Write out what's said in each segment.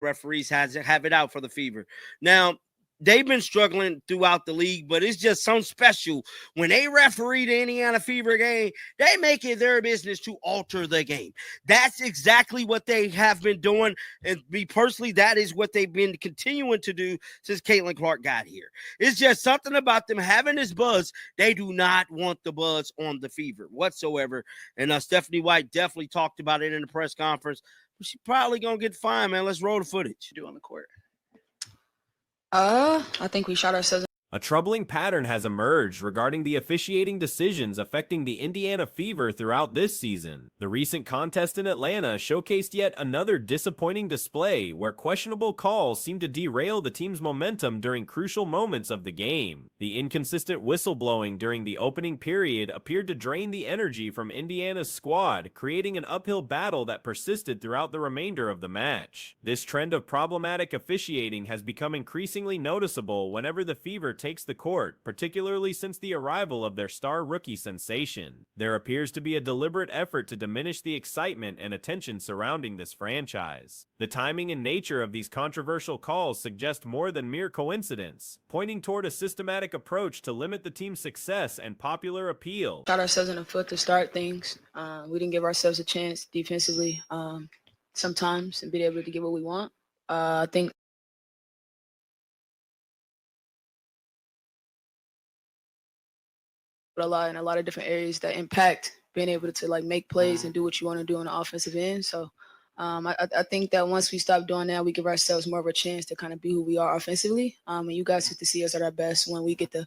referees have it out for the Fever. Now, they've been struggling throughout the league, but it's just something special. When they referee the Indiana Fever game, they make it their business to alter the game. That's exactly what they have been doing. And me personally, that is what they've been continuing to do since Caitlin Clark got here. It's just something about them having this buzz. They do not want the buzz on the Fever whatsoever. And Stephanie White definitely talked about it in the press conference. She's probably going to get fined, man. Let's roll the footage. Do on the court. I think we shot ourselves. A troubling pattern has emerged regarding the officiating decisions affecting the Indiana Fever throughout this season. The recent contest in Atlanta showcased yet another disappointing display where questionable calls seemed to derail the team's momentum during crucial moments of the game. The inconsistent whistleblowing during the opening period appeared to drain the energy from Indiana's squad, creating an uphill battle that persisted throughout the remainder of the match. This trend of problematic officiating has become increasingly noticeable whenever the Fever takes the court, particularly since the arrival of their star rookie sensation. There appears to be a deliberate effort to diminish the excitement and attention surrounding this franchise. The timing and nature of these controversial calls suggest more than mere coincidence, pointing toward a systematic approach to limit the team's success and popular appeal. Shot ourselves in the foot to start things. We didn't give ourselves a chance defensively sometimes and be able to get what we want. I think a lot in a lot of different areas that impact being able to like make plays and do what you want to do on the offensive end. So I think that once we stop doing that, we give ourselves more of a chance to kind of be who we are offensively. And you guys get to see us at our best when we get to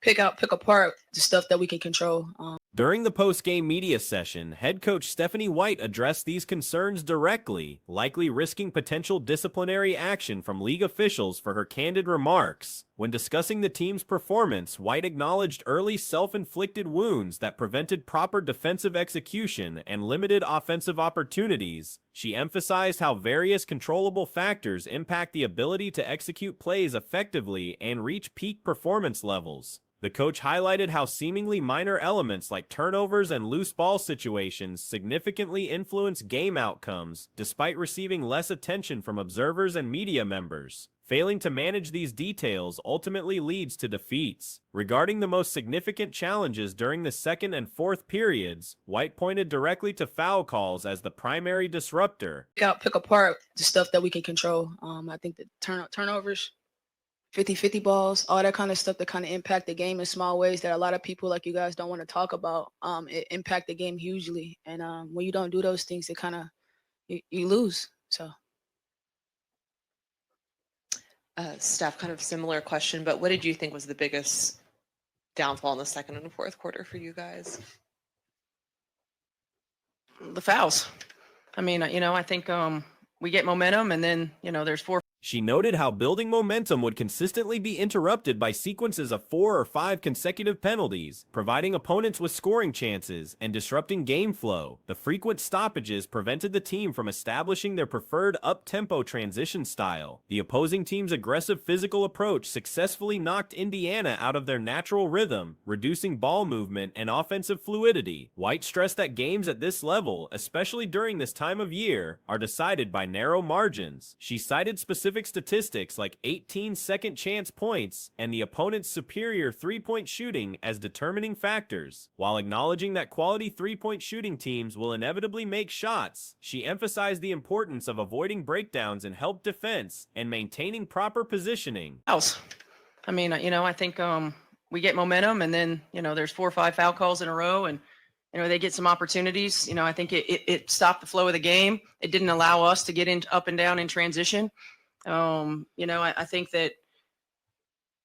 pick apart the stuff that we can control. During the post-game media session, head coach Stephanie White addressed these concerns directly, likely risking potential disciplinary action from league officials for her candid remarks. When discussing the team's performance, White acknowledged early self-inflicted wounds that prevented proper defensive execution and limited offensive opportunities. She emphasized how various controllable factors impact the ability to execute plays effectively and reach peak performance levels. The coach highlighted how seemingly minor elements like turnovers and loose ball situations significantly influence game outcomes, despite receiving less attention from observers and media members. Failing to manage these details ultimately leads to defeats. Regarding the most significant challenges during the second and fourth periods, White pointed directly to foul calls as the primary disruptor. Pick apart the stuff that we can control. I think the turnovers, 50-50 balls, all that kind of stuff that kind of impact the game in small ways that a lot of people like you guys don't want to talk about. It impact the game hugely. And when you don't do those things, it kind of, you lose. So. Steph, kind of similar question, but what did you think was the biggest downfall in the second and fourth quarter for you guys? The fouls. I mean, I think we get momentum and then, there's 4. She noted how building momentum would consistently be interrupted by sequences of 4 or 5 consecutive penalties, providing opponents with scoring chances and disrupting game flow. The frequent stoppages prevented the team from establishing their preferred up-tempo transition style. The opposing team's aggressive physical approach successfully knocked Indiana out of their natural rhythm, reducing ball movement and offensive fluidity. White stressed that games at this level, especially during this time of year, are decided by narrow margins. She cited specific statistics like 18 second chance points and the opponent's superior three-point shooting as determining factors. While acknowledging that quality three-point shooting teams will inevitably make shots, she emphasized the importance of avoiding breakdowns in help defense and maintaining proper positioning. I mean, I think we get momentum and then, there's 4 or 5 foul calls in a row and they get some opportunities. I think it stopped the flow of the game. It didn't allow us to get up and down in transition. I think that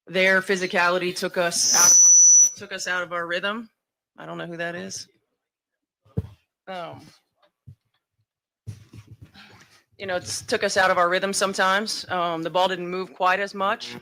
their physicality took us out of our rhythm. I don't know who that is. It took us out of our rhythm sometimes. The ball didn't move quite as much.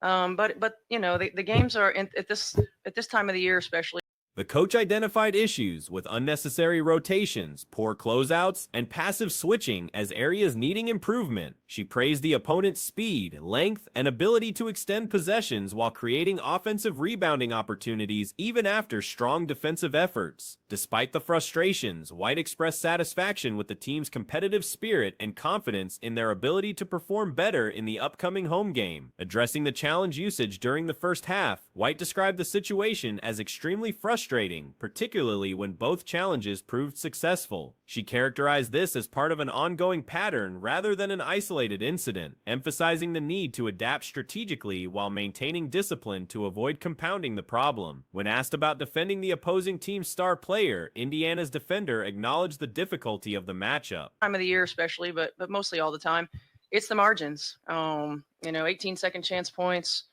But the games are at this time of the year, especially. The coach identified issues with unnecessary rotations, poor closeouts, and passive switching as areas needing improvement. She praised the opponent's speed, length, and ability to extend possessions while creating offensive rebounding opportunities even after strong defensive efforts. Despite the frustrations, White expressed satisfaction with the team's competitive spirit and confidence in their ability to perform better in the upcoming home game. Addressing the challenge usage during the first half, White described the situation as extremely frustrating, particularly when both challenges proved successful. She characterized this as part of an ongoing pattern rather than an isolated incident, emphasizing the need to adapt strategically while maintaining discipline to avoid compounding the problem. When asked about defending the opposing team's star player, Indiana's defender acknowledged the difficulty of the matchup. Time of the year especially, but mostly all the time, it's the margins. 18 second chance points.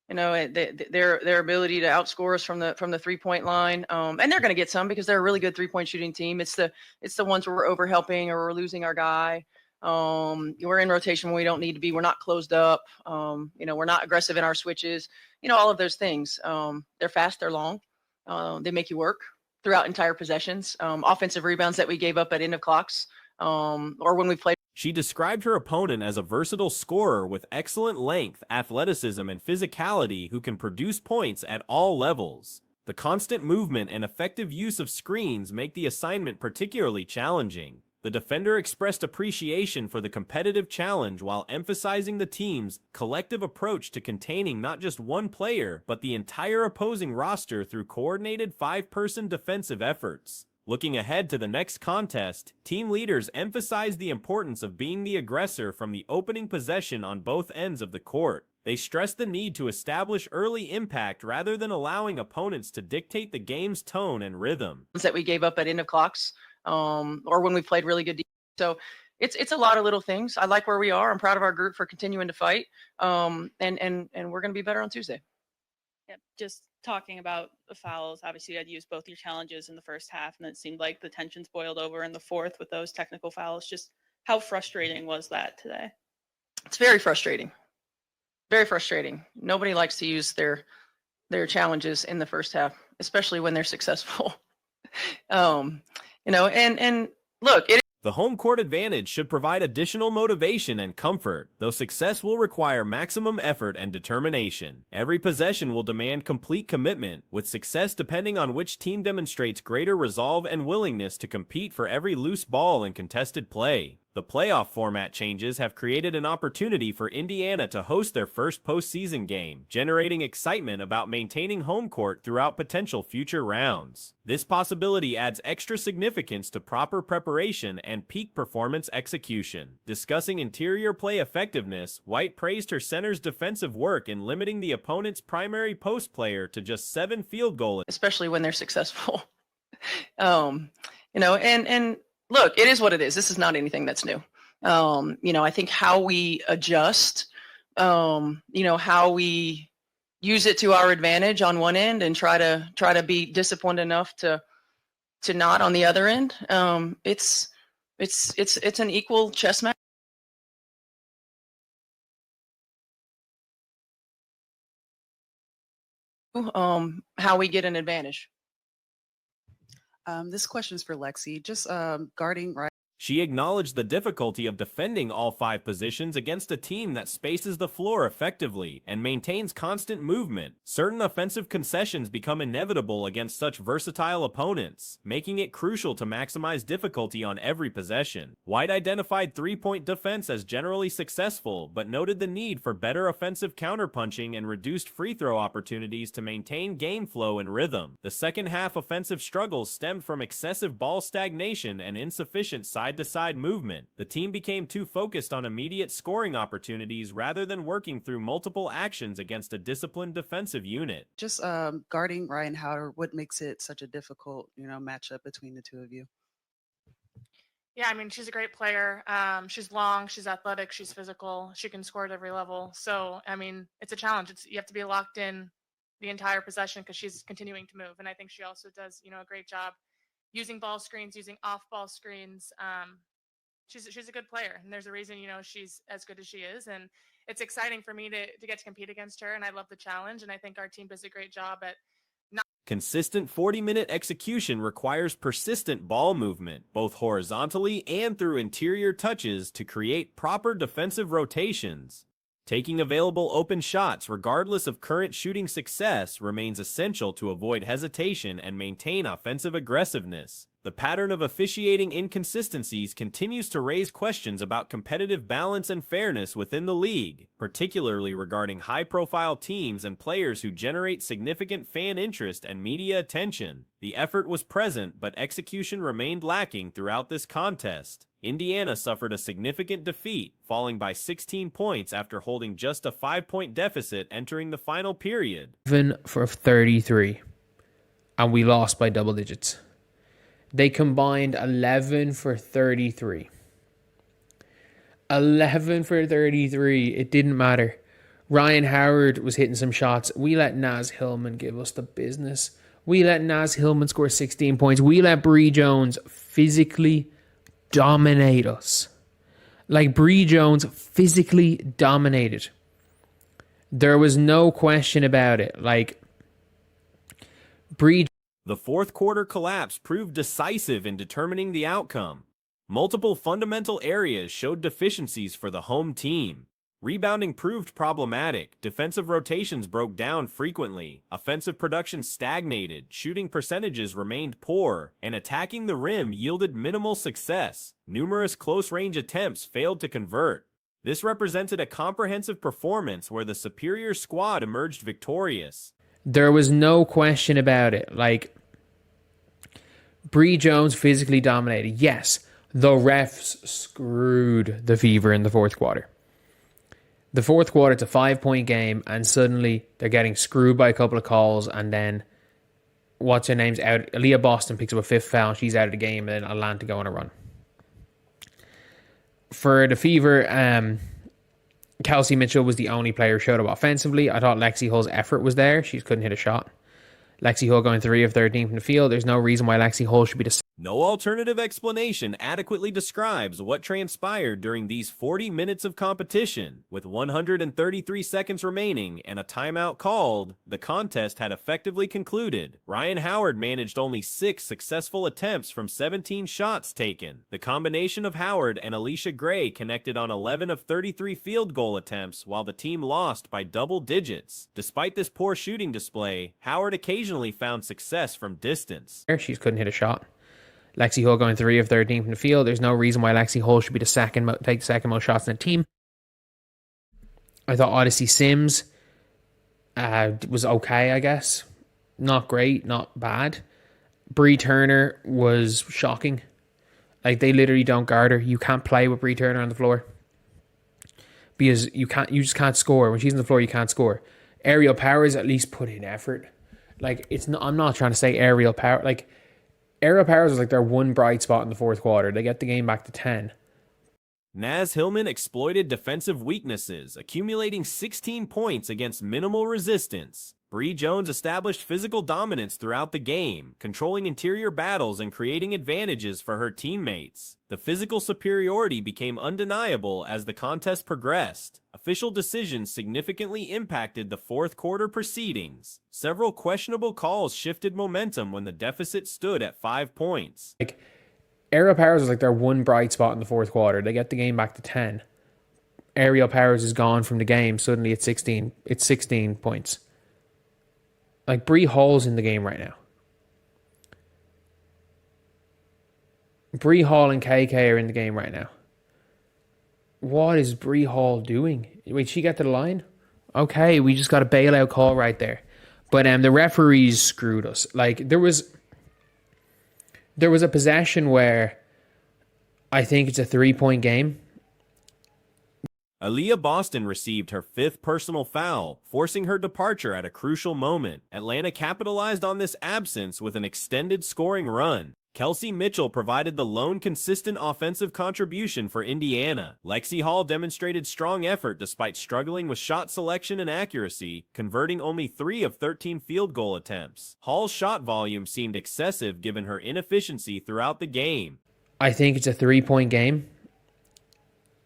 Their ability to outscore us from the 3-point line, and they're going to get some because they're a really good 3-point shooting team. It's the ones where we're over helping or we're losing our guy. We're in rotation when we don't need to be. We're not closed up. We're not aggressive in our switches. All of those things. They're fast. They're long. They make you work throughout entire possessions. Offensive rebounds that we gave up at end of clocks, or when we played. She described her opponent as a versatile scorer with excellent length, athleticism, and physicality who can produce points at all levels. The constant movement and effective use of screens make the assignment particularly challenging. The defender expressed appreciation for the competitive challenge while emphasizing the team's collective approach to containing not just one player, but the entire opposing roster through coordinated 5-person defensive efforts. Looking ahead to the next contest, team leaders emphasized the importance of being the aggressor from the opening possession on both ends of the court. They stressed the need to establish early impact rather than allowing opponents to dictate the game's tone and rhythm. That we gave up at end of clocks, or when we played really good defense. So it's a lot of little things. I like where we are. I'm proud of our group for continuing to fight, and we're going to be better on Tuesday. Yep, just talking about the fouls, obviously you had used both your challenges in the first half, and it seemed like the tensions boiled over in the fourth with those technical fouls. Just how frustrating was that today? It's very frustrating. Very frustrating. Nobody likes to use their challenges in the first half, especially when they're successful. And look, the home court advantage should provide additional motivation and comfort, though success will require maximum effort and determination. Every possession will demand complete commitment, with success depending on which team demonstrates greater resolve and willingness to compete for every loose ball in contested play. The playoff format changes have created an opportunity for Indiana to host their first postseason game, generating excitement about maintaining home court throughout potential future rounds. This possibility adds extra significance to proper preparation and peak performance execution. Discussing interior play effectiveness, White praised her center's defensive work in limiting the opponent's primary post player to just 7 field goals, especially when they're successful. Look, it is what it is. This is not anything that's new. I think how we adjust, how we use it to our advantage on one end and try to be disciplined enough to not on the other end. It's an equal chess match. How we get an advantage. This question is for Lexi. Just guarding right. She acknowledged the difficulty of defending all 5 positions against a team that spaces the floor effectively and maintains constant movement. Certain offensive concessions become inevitable against such versatile opponents, making it crucial to maximize difficulty on every possession. White identified 3-point defense as generally successful, but noted the need for better offensive counterpunching and reduced free throw opportunities to maintain game flow and rhythm. The second half offensive struggles stemmed from excessive ball stagnation and insufficient side-to-side movement. The team became too focused on immediate scoring opportunities rather than working through multiple actions against a disciplined defensive unit. Just guarding Ryan Howard, what makes it such a difficult, matchup between the two of you? Yeah, I mean, she's a great player. She's long, she's athletic, she's physical. She can score at every level. So, I mean, it's a challenge. You have to be locked in the entire possession because she's continuing to move. And I think she also does, a great job using ball screens, using off-ball screens. She's a good player, and there's a reason, she's as good as she is. And it's exciting for me to get to compete against her, and I love the challenge. And I think our team does a great job at Consistent 40-minute execution requires persistent ball movement, both horizontally and through interior touches, to create proper defensive rotations. Taking available open shots, regardless of current shooting success, remains essential to avoid hesitation and maintain offensive aggressiveness. The pattern of officiating inconsistencies continues to raise questions about competitive balance and fairness within the league, particularly regarding high-profile teams and players who generate significant fan interest and media attention. The effort was present, but execution remained lacking throughout this contest. Indiana suffered a significant defeat, falling by 16 points after holding just a 5-point deficit entering the final period. 7 for 33, and we lost by double digits. They combined 11 for 33. 11 for 33. It didn't matter. Ryan Howard was hitting some shots. We let Naz Hillman give us the business. We let Naz Hillman score 16 points. We let Bree Jones physically dominate us. Like, Bree Jones physically dominated. There was no question about it. Like, Bree. The fourth quarter collapse proved decisive in determining the outcome. Multiple fundamental areas showed deficiencies for the home team. Rebounding proved problematic, defensive rotations broke down frequently, offensive production stagnated, shooting percentages remained poor, and attacking the rim yielded minimal success. Numerous close-range attempts failed to convert. This represented a comprehensive performance where the superior squad emerged victorious. There was no question about it. Like, Bree Jones physically dominated. Yes, the refs screwed the Fever in the fourth quarter. The fourth quarter, it's a 5-point game, and suddenly they're getting screwed by a couple of calls, and then what's her name's out. Aaliyah Boston picks up a 5th foul, and she's out of the game, and then Atlanta go on a run. For the Fever, Kelsey Mitchell was the only player who showed up offensively. I thought Lexi Hull's effort was there. She couldn't hit a shot. Lexi Hull going 3 of 13 from the field. There's no reason why Lexi Hull should be the... No alternative explanation adequately describes what transpired during these 40 minutes of competition. With 133 seconds remaining and a timeout called, the contest had effectively concluded. Ryan Howard managed only 6 successful attempts from 17 shots taken. The combination of Howard and Alicia Gray connected on 11 of 33 field goal attempts, while the team lost by double digits. Despite this poor shooting display, Howard occasionally found success from distance. She couldn't hit a shot. Lexi Hull going 3 of 13 from the field. There's no reason why Lexi Hull should be take the second most shots in the team. I thought Odyssey Sims was okay, I guess. Not great, not bad. Bree Turner was shocking. Like, they literally don't guard her. You can't play with Bree Turner on the floor because you just can't score. When she's on the floor, you can't score. Aerial Powers at least put in effort. Like, I'm not trying to say Aerial Power. Like, Aerial Powers was like their one bright spot in the fourth quarter. They get the game back to 10. Naz Hillman exploited defensive weaknesses, accumulating 16 points against minimal resistance. Bree Jones established physical dominance throughout the game, controlling interior battles and creating advantages for her teammates. The physical superiority became undeniable as the contest progressed. Official decisions significantly impacted the fourth quarter proceedings. Several questionable calls shifted momentum when the deficit stood at 5 points. Like, Aerial Powers was like their one bright spot in the fourth quarter. They get the game back to 10. Aerial Powers is gone from the game. Suddenly it's 16. It's 16 points. Like, Bree Hall's in the game right now. Bree Hall and KK are in the game right now. What is Bree Hall doing? Wait, she got to the line? Okay, we just got a bailout call right there. But the referees screwed us. Like, there was a possession where I think it's a 3-point game. Aaliyah Boston received her 5th personal foul, forcing her departure at a crucial moment. Atlanta capitalized on this absence with an extended scoring run. Kelsey Mitchell provided the lone consistent offensive contribution for Indiana. Lexi Hall demonstrated strong effort despite struggling with shot selection and accuracy, converting only 3 of 13 field goal attempts. Hall's shot volume seemed excessive given her inefficiency throughout the game. I think it's a 3-point game.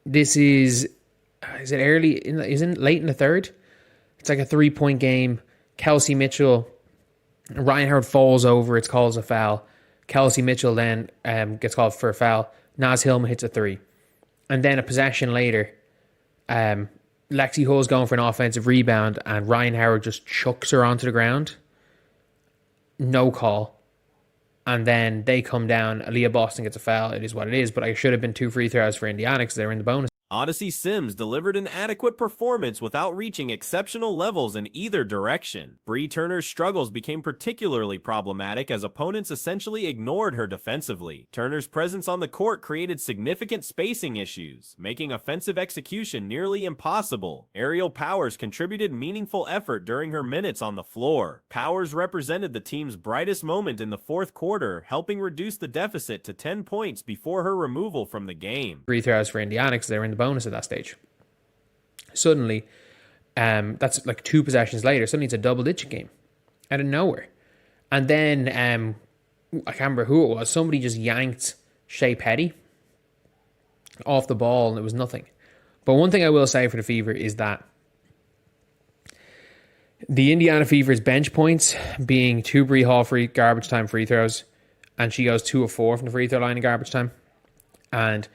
This is it early? Isn't it late in the third? It's like a 3-point game. Kelsey Mitchell Ryan Howard falls over. It's called a foul. Kelsey Mitchell then gets called for a foul. Naz Hillman hits a 3. And then a possession later, Lexi Hull's going for an offensive rebound and Ryan Howard just chucks her onto the ground. No call. And then they come down. Aaliyah Boston gets a foul. It is what it is. But I should have been 2 free throws for Indiana because they were in the bonus. Odyssey Sims delivered an adequate performance without reaching exceptional levels in either direction. Bree Turner's struggles became particularly problematic as opponents essentially ignored her defensively. Turner's presence on the court created significant spacing issues, making offensive execution nearly impossible. Aerial Powers contributed meaningful effort during her minutes on the floor. Powers represented the team's brightest moment in the fourth quarter, helping reduce the deficit to 10 points before her removal from the game. Free throws for Indiana because they were in the bonus at that stage. Suddenly, that's like 2 possessions later, suddenly it's a double-digit game out of nowhere. And then, I can't remember who it was, somebody just yanked Shea Petty off the ball and it was nothing. But one thing I will say for the Fever is that the Indiana Fever's bench points being 2 Bree Hall garbage time free throws, and she goes 2 of 4 from the free throw line in garbage time. And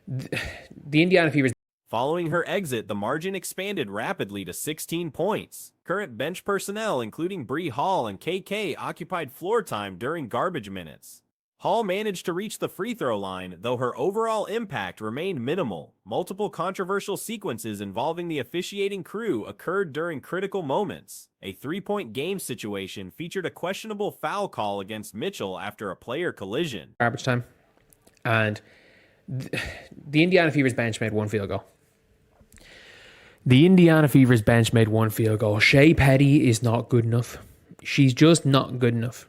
the Indiana Fever's... Following her exit, the margin expanded rapidly to 16 points. Current bench personnel, including Bree Hall and KK, occupied floor time during garbage minutes. Hall managed to reach the free throw line, though her overall impact remained minimal. Multiple controversial sequences involving the officiating crew occurred during critical moments. A 3-point game situation featured a questionable foul call against Mitchell after a player collision. Garbage time. And the Indiana Fever's bench made 1 field goal. The Indiana Fever's bench made 1 field goal. Shea Petty is not good enough. She's just not good enough.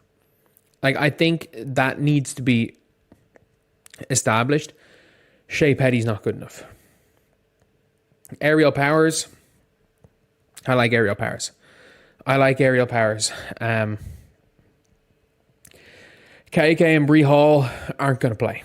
Like, I think that needs to be established. Shea Petty's not good enough. Aerial Powers. I like Aerial Powers. KK and Bree Hall aren't going to play.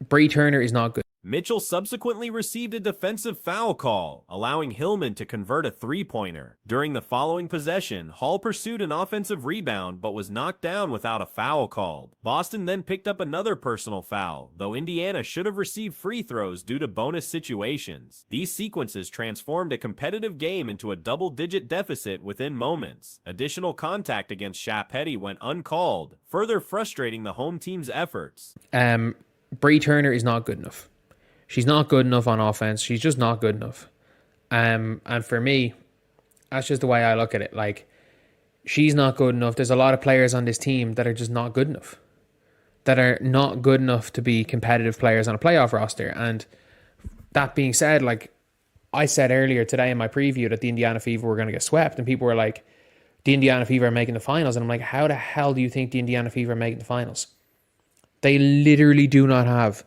Bree Turner is not good. Mitchell subsequently received a defensive foul call, allowing Hillman to convert a 3-pointer. During the following possession, Hall pursued an offensive rebound but was knocked down without a foul called. Boston then picked up another personal foul, though Indiana should have received free throws due to bonus situations. These sequences transformed a competitive game into a double-digit deficit within moments. Additional contact against Shea Petty went uncalled, further frustrating the home team's efforts. Bree Turner is not good enough. She's not good enough on offense. She's just not good enough. And for me, that's just the way I look at it. Like, she's not good enough. There's a lot of players on this team that are just not good enough. That are not good enough to be competitive players on a playoff roster. And that being said, like, I said earlier today in my preview that the Indiana Fever were going to get swept. And people were like, the Indiana Fever are making the finals. And I'm like, how the hell do you think the Indiana Fever are making the finals? They literally do not have...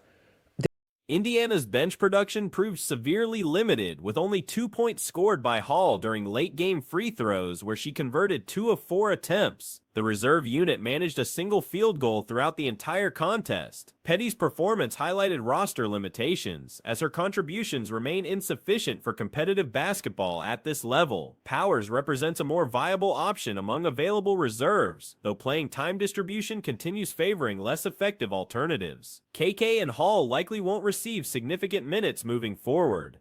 Indiana's bench production proved severely limited, with only 2 points scored by Hall during late-game free throws where she converted 2 of 4 attempts. The reserve unit managed a single field goal throughout the entire contest. Petty's performance highlighted roster limitations, as her contributions remain insufficient for competitive basketball at this level. Powers represents a more viable option among available reserves, though playing time distribution continues favoring less effective alternatives. KK and Hall likely won't receive significant minutes moving forward.